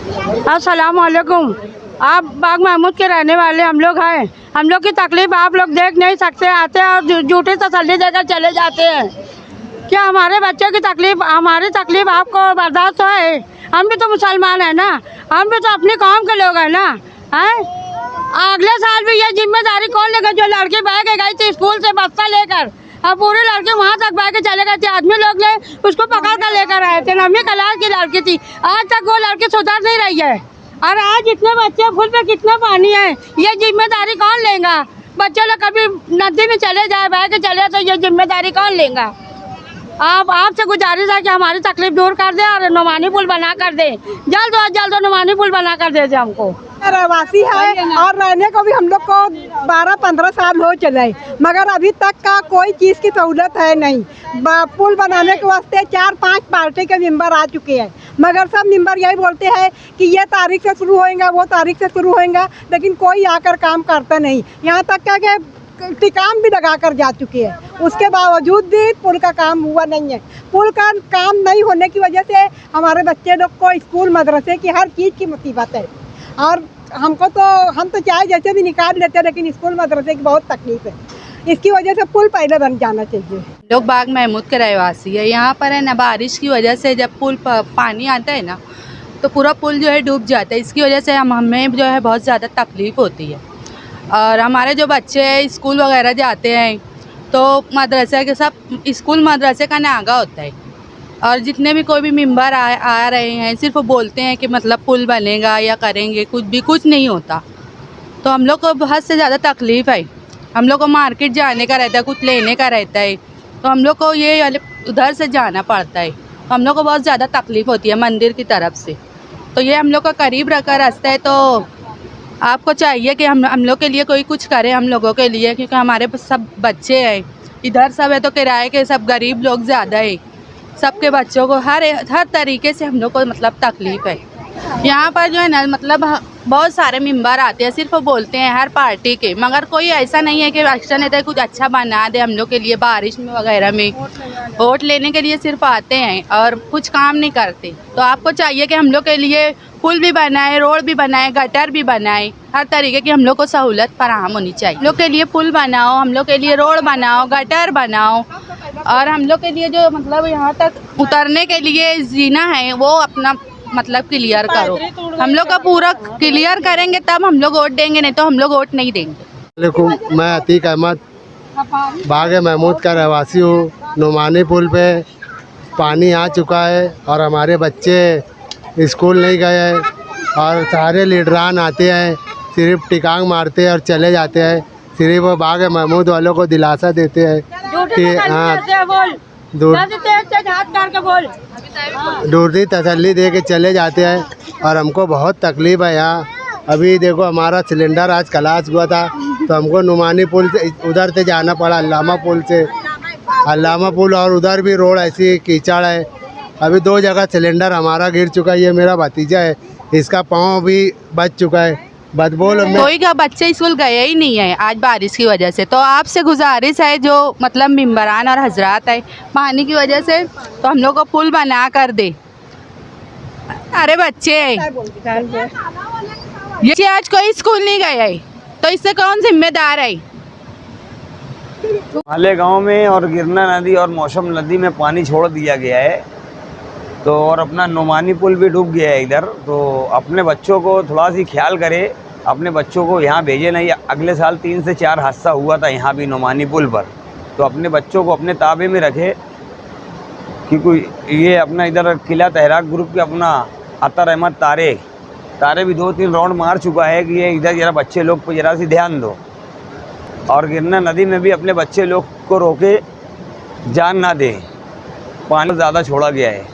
अस्सलाम वालेकुम। आप बाग महमूद के रहने वाले हम लोग हैं। हम लोग की तकलीफ आप लोग देख नहीं सकते, आते हैं और झूठी तसल्ली देकर चले जाते हैं। क्या हमारे बच्चों की तकलीफ, हमारी तकलीफ आपको बर्दाश्त है? हम भी तो मुसलमान हैं ना, हम भी तो अपनी कौम के लोग हैं ना। हैं, अगले साल भी ये जिम्मेदारी कौन लेगा? जो लड़की बह के गई थी स्कूल से बस्ता लेकर, अब पूरी लड़की वहाँ तक बह के चले गए थे, आदमी लोग ले उसको पकड़ कर लेकर आए थे। 9वीं क्लास की लड़की थी, आज तक वो लड़की सुधर नहीं रही है। और आज इतने बच्चे फुल पे कितना पानी है, ये जिम्मेदारी कौन लेगा? बच्चे लोग कभी नदी में चले जाए, बह के चले, तो ये जिम्मेदारी कौन लेगा? आपसे गुजारिश है कि हमारी तकलीफ दूर कर दे और नुमानी पुल बना कर दे, जल्द अज जल्द नुमानी पुल बना कर दे हमको। रहवासी है और रहने को भी हम लोग को 12-15 साल हो चले, मगर अभी तक का कोई चीज़ की सहूलत है नहीं। पुल बनाने के वास्ते 4-5 पार्टी के मेंबर आ चुके हैं, मगर सब मेंबर यही बोलते हैं कि ये तारीख से शुरू होएगा, वो तारीख से शुरू होएगा, लेकिन कोई आकर काम करता नहीं। यहाँ तक क्या कि टिकाम भी लगा कर जा चुके हैं, उसके बावजूद भी पुल का काम हुआ नहीं है। पुल का काम नहीं होने की वजह से हमारे बच्चे लोग को स्कूल मदरसे की हर चीज़ की मुसीबत है, और हमको तो हम तो चाहे जैसे भी निकाल लेते हैं, लेकिन स्कूल मदरसे की बहुत तकलीफ है। इसकी वजह से पुल पहले बन जाना चाहिए। लोग बाग महमूद के रहवासी है, यहाँ पर है ना, बारिश की वजह से जब पुल पानी आता है ना, तो पूरा पुल जो है डूब जाता है। इसकी वजह से हमें जो है बहुत ज़्यादा तकलीफ़ होती है। और हमारे जो बच्चे स्कूल वगैरह जाते हैं, तो मदरसे के सब स्कूल मदरसे का नागा होता है, और जितने भी कोई भी मेंबर आ रहे हैं, सिर्फ बोलते हैं कि मतलब पुल बनेगा या करेंगे, कुछ नहीं होता। तो हम लोग को बहुत से ज़्यादा तकलीफ़ है। हम लोग को मार्केट जाने का रहता है, कुछ लेने का रहता है, तो हम लोग को ये उधर से जाना पड़ता है। तो हम लोग को बहुत ज़्यादा तकलीफ़ होती है मंदिर की तरफ से। तो ये हम लोग का करीब रखा रास्ता है, तो आपको चाहिए कि हम लोग के लिए कोई कुछ करे, हम लोगों के लिए, क्योंकि हमारे सब बच्चे हैं इधर, सब है तो किराए के, सब गरीब लोग ज़्यादा है। सबके बच्चों को हर तरीके से हम लोग को मतलब तकलीफ़ है। यहाँ पर जो है ना, मतलब बहुत सारे मेंबर आते हैं, सिर्फ बोलते हैं हर पार्टी के, मगर कोई ऐसा नहीं है कि एक्शन लेता है कुछ अच्छा बना दे हम लोग के लिए। बारिश में वगैरह में वोट लेने के लिए सिर्फ आते हैं और कुछ काम नहीं करते। तो आपको चाहिए कि हम लोग के लिए पुल भी बनाए, रोड भी बनाए, गटर भी बनाए, हर तरीके की हम लोग को सहूलत फराहम होनी चाहिए। हम लोग के लिए पुल बनाओ, हम लोग के लिए रोड बनाओ, गटर बनाओ, और हम लोग के लिए जो मतलब यहाँ तक उतरने के लिए जीना है वो अपना मतलब क्लियर करो। हम लोग का पूरा क्लियर करेंगे तब हम लोग वोट देंगे, नहीं तो हम लोग वोट नहीं देंगे। मैं अतीक अहमद बाग महमूद का रहवासी हूँ। नुमानी पुल पे पानी आ चुका है और हमारे बच्चे स्कूल नहीं गए हैं, और सारे लीडरान आते हैं, सिर्फ टिकांग मारते हैं और चले जाते हैं। सिर्फ वो बाग महमूद वालों को दिलासा देते हैं कि हाँ, दूसरी तसल्ली दे के चले जाते हैं, और हमको बहुत तकलीफ़ है यहाँ। अभी देखो हमारा सिलेंडर आज खलास हुआ था, तो हमको नुमानी पुल से उधर से जाना पड़ा, अल्लामा पुल से, अल्लामा पुल, और उधर भी रोड ऐसी कीचड़ है। अभी 2 जगह सिलेंडर हमारा गिर चुका है। ये मेरा भतीजा है, इसका पाँव भी बच चुका है। बदबोल कोई का बच्चे स्कूल गए ही नहीं है आज बारिश की वजह से। तो आपसे गुजारिश है, जो मतलब मेंबरान और हजरात है, पानी की वजह से, तो हम लोग को पुल बना कर दे। अरे बच्चे ये आज कोई स्कूल नहीं गए है, तो इससे कौन जिम्मेदार है? माले गांव में और गिरना नदी और मौसम नदी में पानी छोड़ दिया गया है, तो और अपना नुमानी पुल भी डूब गया है इधर। तो अपने बच्चों को थोड़ा सी ख्याल करे, अपने बच्चों को यहाँ भेजे नहीं। अगले साल 3 से 4 हादसा हुआ था यहाँ भी नुमानी पुल पर, तो अपने बच्चों को अपने ताबे में रखे, क्योंकि ये अपना इधर किला तहराक ग्रुप के अपना अतर अहमद तारे भी 2-3 राउंड मार चुका है कि ये इधर जरा बच्चे लोग पर जरा सी ध्यान दो, और गिरना नदी में भी अपने बच्चे लोग को रोके, जान ना दे, पानी ज़्यादा छोड़ा गया है।